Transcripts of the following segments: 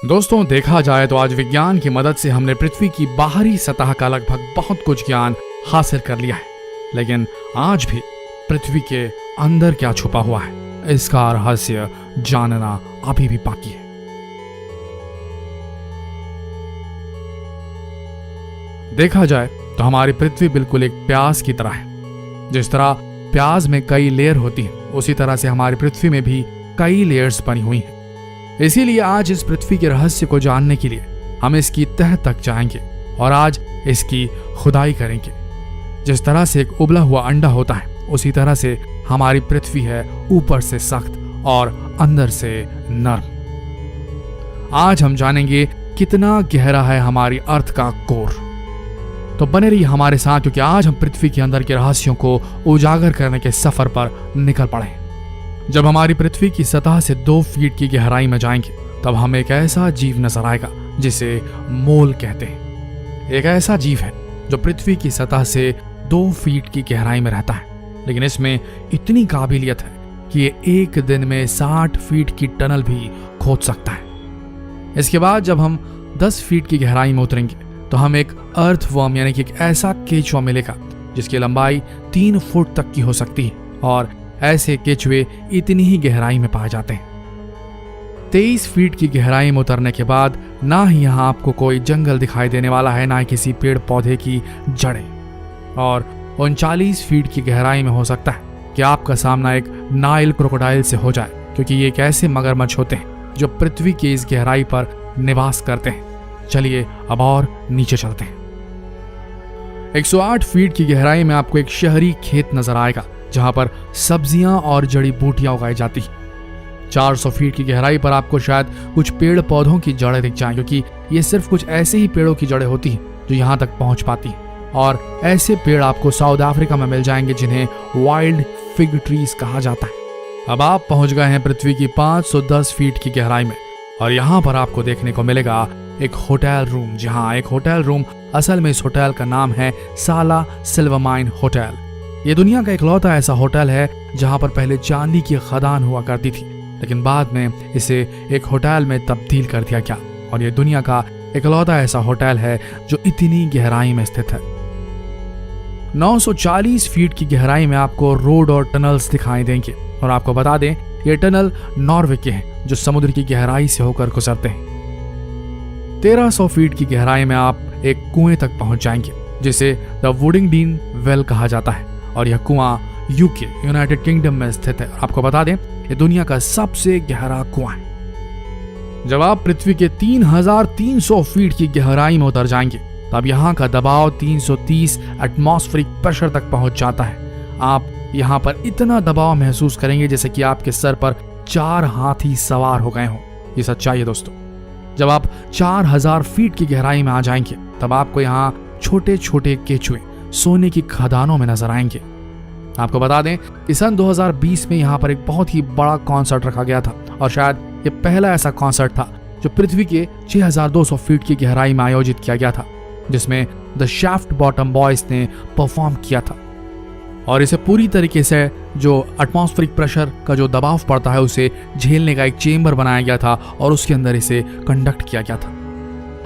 दोस्तों, देखा जाए तो आज विज्ञान की मदद से हमने पृथ्वी की बाहरी सतह का लगभग बहुत कुछ ज्ञान हासिल कर लिया है, लेकिन आज भी पृथ्वी के अंदर क्या छुपा हुआ है, इसका रहस्य जानना अभी भी बाकी है। देखा जाए तो हमारी पृथ्वी बिल्कुल एक प्याज की तरह है। जिस तरह प्याज में कई लेयर होती हैं, उसी तरह से हमारी पृथ्वी में भी कई लेयर्स बनी हुई हैं। इसीलिए आज इस पृथ्वी के रहस्य को जानने के लिए हम इसकी तह तक जाएंगे और आज इसकी खुदाई करेंगे। जिस तरह से एक उबला हुआ अंडा होता है, उसी तरह से हमारी पृथ्वी है, ऊपर से सख्त और अंदर से नर्म। आज हम जानेंगे कितना गहरा है हमारी अर्थ का कोर। तो बने रहिए हमारे साथ, क्योंकि आज हम पृथ्वी के अंदर के रहस्यों को उजागर करने के सफर पर निकल पड़े। जब हमारी पृथ्वी की सतह से 2 फीट की गहराई में जाएंगे, तब हमें एक ऐसा जीव नजर आएगा जिसे मोल कहते हैं। एक ऐसा जीव है जो पृथ्वी की सतह से 2 फीट की गहराई में रहता है, लेकिन इसमें इतनी काबिलियत है कि ये एक दिन में 60 फीट की टनल भी खोद सकता है। इसके बाद जब हम 10 फीट की गहराई में उतरेंगे, तो हम एक अर्थवर्म यानी कि एक ऐसा केचुआ मिलेगा जिसकी लंबाई 3 फुट तक की हो सकती है, और ऐसे केचुए इतनी ही गहराई में पाए जाते हैं। 23 फीट की गहराई में उतरने के बाद ना ही यहाँ आपको कोई जंगल दिखाई देने वाला है, ना ही किसी पेड़ पौधे की जड़ें। और 39 फीट की गहराई में हो सकता है कि आपका सामना एक नाइल क्रोकोडाइल से हो जाए, क्योंकि ये एक ऐसे मगरमच्छ होते हैं जो पृथ्वी की इस गहराई पर निवास करते हैं। चलिए अब और नीचे चलते हैं। 108 फीट की गहराई में आपको एक शहरी खेत नजर आएगा, जहां पर सब्जियां और जड़ी बूटियां उगाई जाती हैं। 400 फीट की गहराई पर आपको शायद कुछ पेड़ पौधों की जड़ें दिख जाएं, क्योंकि ये सिर्फ कुछ ऐसे ही पेड़ों की जड़ें होती हैं जो यहां तक पहुंच पाती हैं। और ऐसे पेड़ आपको साउथ अफ्रीका में मिल जाएंगे जिन्हें वाइल्ड फिग ट्रीज कहा जाता है। अब आप पहुंच गए हैं पृथ्वी की 510 फीट की गहराई में, और यहां पर आपको देखने को मिलेगा एक होटल रूम। जहां एक होटल रूम, असल में इस होटल का नाम है साला सिल्वरमाइन होटल। ये दुनिया का इकलौता ऐसा होटल है जहां पर पहले चांदी की खदान हुआ करती थी, लेकिन बाद में इसे एक होटल में तब्दील कर दिया गया, और ये दुनिया का इकलौता ऐसा होटल है जो इतनी गहराई में स्थित है। 940 फीट की गहराई में आपको रोड और टनल्स दिखाई देंगे, और आपको बता दें ये टनल नॉर्वे के हैं जो समुद्र की गहराई से होकर गुजरते हैं। 1300 फीट की गहराई में आप एक कुएं तक पहुंच जाएंगे जिसे द वुडिंगडीन वेल कहा जाता है, और यह कुआं यूके यूनाइटेड किंगडम में स्थित है। आपको बता दें ये दुनिया का सबसे गहरा कुआं है। जब आप पृथ्वी के 3300 फीट की गहराई में उतर जाएंगे, तब यहाँ का दबाव 330 एटमॉस्फेरिक प्रेशर तक पहुंच जाता है। आप यहाँ पर इतना दबाव महसूस करेंगे जैसे कि आपके सर पर 4 हाथी सवार हो गए हों। ये सच्चाई है दोस्तों। जब आप 4000 फीट की गहराई में आ जाएंगे, तब आपको यहाँ छोटे छोटे केचुए सोने की खदानों में नजर आएंगे। आपको बता दें कि सन 2020 में यहाँ पर एक बहुत ही बड़ा कॉन्सर्ट रखा गया था, और शायद ये पहला ऐसा कॉन्सर्ट था जो पृथ्वी के 6200 फीट की गहराई में आयोजित किया गया था, जिसमें द शाफ्ट बॉटम बॉयज ने परफॉर्म किया था। और इसे पूरी तरीके से जो एटमॉस्फेरिक प्रेशर का जो दबाव पड़ता है उसे झेलने का एक चेंबर बनाया गया था, और उसके अंदर इसे कंडक्ट किया गया था।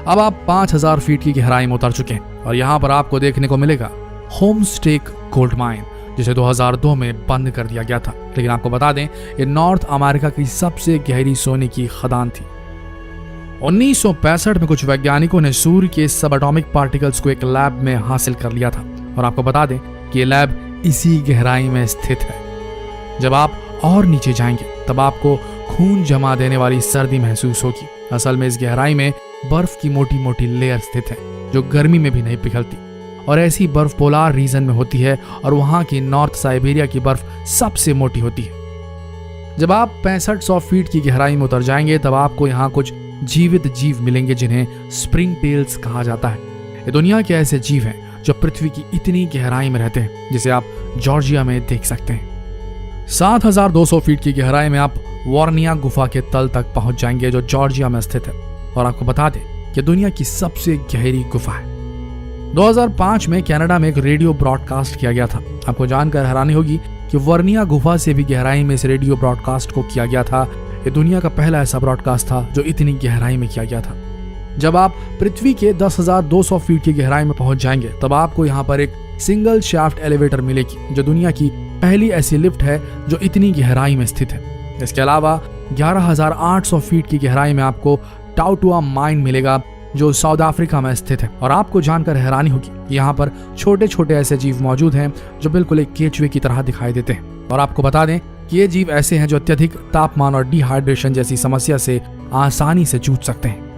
अब आप 5000 फीट की गहराई में उतर चुके हैं, और यहाँ पर आपको देखने को मिलेगा होमस्टेक गोल्ड माइन, जिसे 2002 में बंद कर दिया गया था। लेकिन आपको बता दें ये नॉर्थ अमेरिका की सबसे गहरी सोने की खदान थी। 1965 में कुछ वैज्ञानिकों ने सूर्य के सब एटॉमिक पार्टिकल्स को एक लैब में हासिल कर लिया था, और आपको बता दें कि ये लैब इसी गहराई में स्थित है। जब आप और नीचे जाएंगे, तब आपको खून जमा देने वाली सर्दी महसूस होगी। असल में इस गहराई में बर्फ की मोटी मोटी लेयर स्थित है जो गर्मी में भी नहीं पिघलती, और ऐसी बर्फ पोलार रीजन में होती है, और वहां की नॉर्थ साइबेरिया की बर्फ सबसे मोटी होती है। जब आप 6500 फीट की गहराई में उतर जाएंगे, तब आपको यहाँ कुछ जीवित जीव मिलेंगे जिन्हें स्प्रिंग टेल्स कहा जाता है। ये दुनिया के ऐसे जीव हैं जो पृथ्वी की इतनी गहराई में रहते हैं, जिसे आप जॉर्जिया में देख सकते हैं। 7200 फीट की गहराई में आप वॉर्निया गुफा के तल तक पहुंच जाएंगे जो जॉर्जिया में स्थित है, और आपको बता दें कि दुनिया की सबसे गहरी गुफा है। 2005 में कनाडा में एक रेडियो ब्रॉडकास्ट किया गया था। आपको जानकर हैरानी होगी कि वर्निया गुफा से भी गहराई में इस रेडियो ब्रॉडकास्ट को किया गया था। ये दुनिया का पहला ऐसा ब्रॉडकास्ट था जो इतनी गहराई में किया गया था। जब आप पृथ्वी के 10,200 फीट की गहराई में पहुंच जाएंगे तब आपको यहाँ पर एक सिंगल शाफ्ट एलिवेटर मिलेगी, जो दुनिया की पहली ऐसी लिफ्ट है जो इतनी गहराई में स्थित है। इसके अलावा 11,800 फीट की गहराई में आपको टाउटुआ माइन मिलेगा, जो साउथ अफ्रीका में स्थित है। और आपको जानकर हैरानी होगी कि यहाँ पर छोटे छोटे ऐसे जीव मौजूद हैं जो बिल्कुल एक केचुए की तरह दिखाई देते हैं। और आपको बता दें कि ये जीव ऐसे हैं जो अत्यधिक तापमान और डिहाइड्रेशन जैसी समस्या से आसानी से जूझ सकते हैं।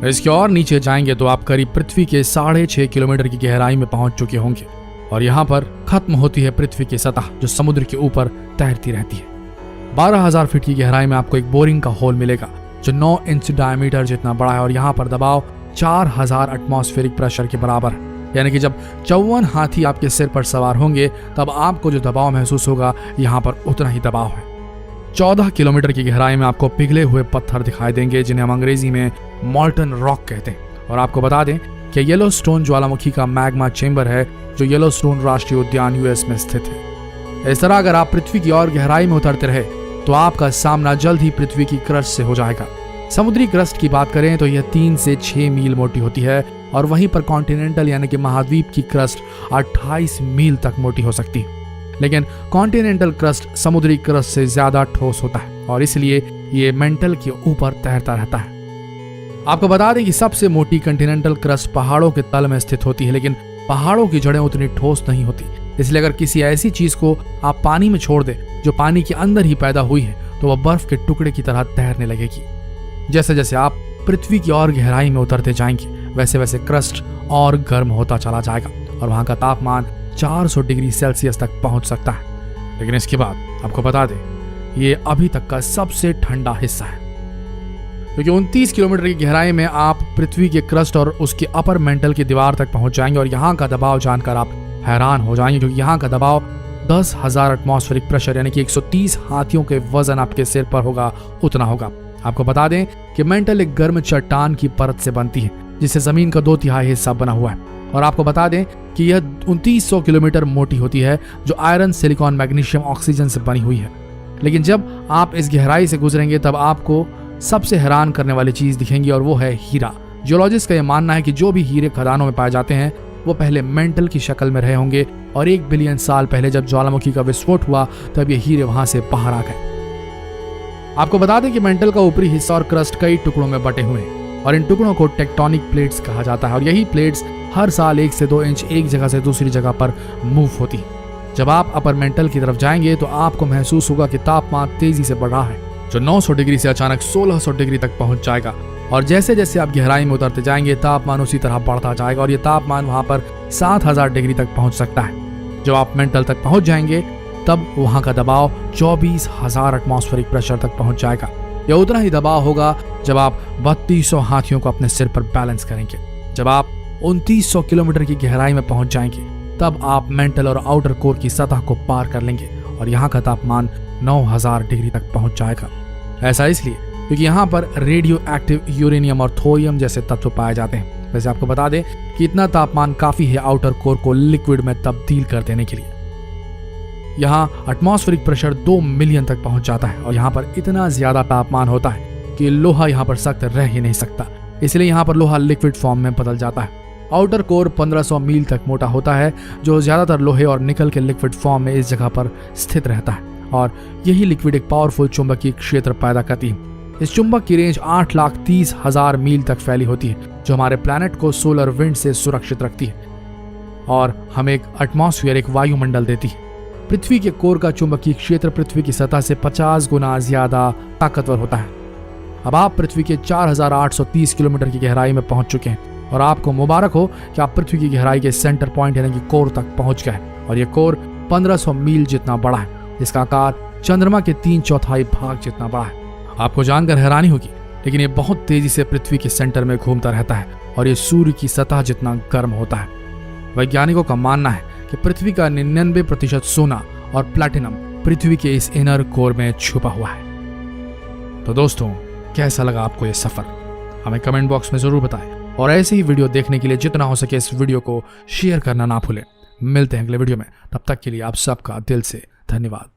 इसके और नीचे जाएंगे तो आप करीब पृथ्वी के 6.5 किलोमीटर की गहराई में पहुंच चुके होंगे और यहाँ पर खत्म होती है पृथ्वी की सतह, जो समुद्र के ऊपर तैरती रहती है। 12,000 फीट की गहराई में आपको एक बोरिंग का होल मिलेगा जो 9 इंच डायमीटर जितना बड़ा है और यहाँ पर दबाव 4,000 एटमॉस्फेरिक प्रेशर के बराबर है। यानी कि जब 54 हाथी आपके सिर पर सवार होंगे तब आपको जो दबाव महसूस होगा यहाँ पर उतना ही दबाव है। 14 किलोमीटर की गहराई में आपको पिघले हुए पत्थर दिखाई देंगे जिन्हें हम अंग्रेजी में मॉल्टन रॉक कहते हैं। और आपको बता दें कि येलोस्टोन ज्वालामुखी का मैग्मा चेंबर है जो येलोस्टोन राष्ट्रीय उद्यान यूएस में स्थित है। इस तरह अगर आप पृथ्वी की और गहराई में उतरते रहे तो आपका सामना जल्द ही पृथ्वी की क्रस्ट से हो जाएगा। समुद्री क्रस्ट की बात करें तो यह 3 से 6 मील मोटी होती है और वहीं पर कॉन्टिनेंटल यानी कि महाद्वीप की क्रस्ट 28 मील तक मोटी हो सकती है। लेकिन कॉन्टिनेंटल क्रस्ट समुद्री क्रस्ट से ज्यादा ठोस होता है और इसलिए ये मेंटल के ऊपर तैरता रहता है। आपको बता दें कि सबसे मोटी कॉन्टिनेंटल क्रस्ट पहाड़ों के तल में स्थित होती है, लेकिन पहाड़ों की जड़ें उतनी ठोस नहीं होती। इसलिए अगर किसी ऐसी चीज को आप पानी में छोड़ दे जो पानी के अंदर ही पैदा हुई है तो वह बर्फ के टुकड़े की तरह तैरने लगेगी। जैसे जैसे आप पृथ्वी की और गहराई में उतरते जाएंगे वैसे वैसे क्रस्ट और गर्म होता चला जाएगा और वहां का तापमान 400 डिग्री सेल्सियस तक पहुंच सकता है। लेकिन इसके बाद आपको बता दें ये अभी तक का सबसे ठंडा हिस्सा है, क्योंकि 29 किलोमीटर की गहराई में आप पृथ्वी के क्रस्ट और उसके अपर मेंटल की दीवार तक पहुंच जाएंगे और यहाँ का दबाव जानकर आप हैरान हो जाएंगे, क्योंकि यहाँ का दबाव 10,000 एटमॉस्फेरिक प्रेशर यानी कि 130 हाथियों के वजन आपके सिर पर होगा उतना होगा। आपको बता दें कि मेंटल एक गर्म चट्टान की परत से बनती है जिससे जमीन का 2/3 हिस्सा बना हुआ है। और आपको बता दें कि यह 2900 किलोमीटर मोटी होती है जो आयरन, सिलिकॉन, मैग्नीशियम, ऑक्सीजन से बनी हुई है। लेकिन जब आप इस गहराई से गुजरेंगे तब आपको सबसे हैरान करने वाली चीज दिखेंगी और वो है हीरा। जियोलॉजिस्ट का यह मानना है कि जो भी हीरे खदानों में पाए जाते हैं वो पहले मेंटल की शक्ल में रहे होंगे और 1 बिलियन साल पहले जब ज्वालामुखी का विस्फोट हुआ तब ये हीरे वहां से बाहर आ गए। आपको बता दें कि मेंटल का ऊपरी हिस्सा और क्रस्ट कई टुकड़ों में बटे हुए हैं और इन टुकड़ों को टेक्टोनिक प्लेट्स कहा जाता है और यही प्लेट्स हर साल 1 से 2 इंच एक जगह से दूसरी जगह पर मूव होती है। जब आप अपर मेंटल की तरफ जाएंगे तो आपको महसूस होगा कि तापमान तेजी से बढ़ रहा है, जो 900 डिग्री से अचानक 1600 डिग्री तक पहुंच जाएगा। और जैसे जैसे आप गहराई में उतरते जाएंगे तापमान उसी तरह बढ़ता जाएगा और ये तापमान वहां पर 7000 डिग्री तक पहुंच सकता है। जब आप मेंटल तक पहुंच जाएंगे तब वहां का दबाव 24,000 एटमॉस्फेरिक प्रेशर तक पहुंच जाएगा। यह उतना ही दबाव होगा जब आप 3200 हाथियों को अपने सिर पर बैलेंस करेंगे। जब आप 2900 किलोमीटर की गहराई में पहुंच जाएंगे तब आप मेंटल और आउटर कोर की सतह को पार कर लेंगे और यहाँ का तापमान 9000 डिग्री तक पहुंच जाएगा। ऐसा इसलिए क्योंकि यहाँ पर रेडियो एक्टिव यूरेनियम और थोरियम जैसे तत्व पाए जाते हैं। वैसे आपको बता दें कि इतना तापमान काफी है आउटर कोर को लिक्विड में तब्दील कर देने के लिए। यहाँ एटमॉस्फेरिक प्रेशर 2 मिलियन तक पहुंच जाता है और यहाँ पर इतना ज्यादा तापमान होता है कि लोहा यहाँ पर सख्त रह ही नहीं सकता, इसलिए यहाँ पर लोहा लिक्विड फॉर्म में बदल जाता है। आउटर कोर 1500 मील तक मोटा होता है जो ज्यादातर लोहे और निकल के लिक्विड फॉर्म में इस जगह पर स्थित रहता है और यही लिक्विड एक पावरफुल चुंबकीय क्षेत्र पैदा करती है। इस चुंबक की रेंज 8,30,000 मील तक फैली होती है जो हमारे प्लैनेट को सोलर विंड से सुरक्षित रखती है और हमें एक एटमॉस्फेयर, एक वायुमंडल देती है। पृथ्वी के कोर का चुंबकीय क्षेत्र पृथ्वी की सतह से 50 गुना ज्यादा ताकतवर होता है। अब आप पृथ्वी के 4830 किलोमीटर की गहराई में पहुंच चुके हैं और आपको मुबारक हो कि आप पृथ्वी की गहराई के सेंटर पॉइंट यानी कि कोर तक पहुंच गए और ये कोर 1500 मील जितना बड़ा है, जिसका आकार चंद्रमा के 3/4 भाग जितना बड़ा है। आपको जानकर हैरानी होगी लेकिन ये बहुत तेजी से पृथ्वी के सेंटर में घूमता रहता है और ये सूर्य की सतह जितना गर्म होता है। वैज्ञानिकों का मानना है कि पृथ्वी का 99% सोना और प्लैटिनम पृथ्वी के इस इनर कोर में छुपा हुआ है। तो दोस्तों, कैसा लगा आपको ये सफर? हमें कमेंट बॉक्स में जरूर बताएं और ऐसे ही वीडियो देखने के लिए जितना हो सके इस वीडियो को शेयर करना ना भूलें। मिलते हैं अगले वीडियो में, तब तक के लिए आप सबका दिल से धन्यवाद।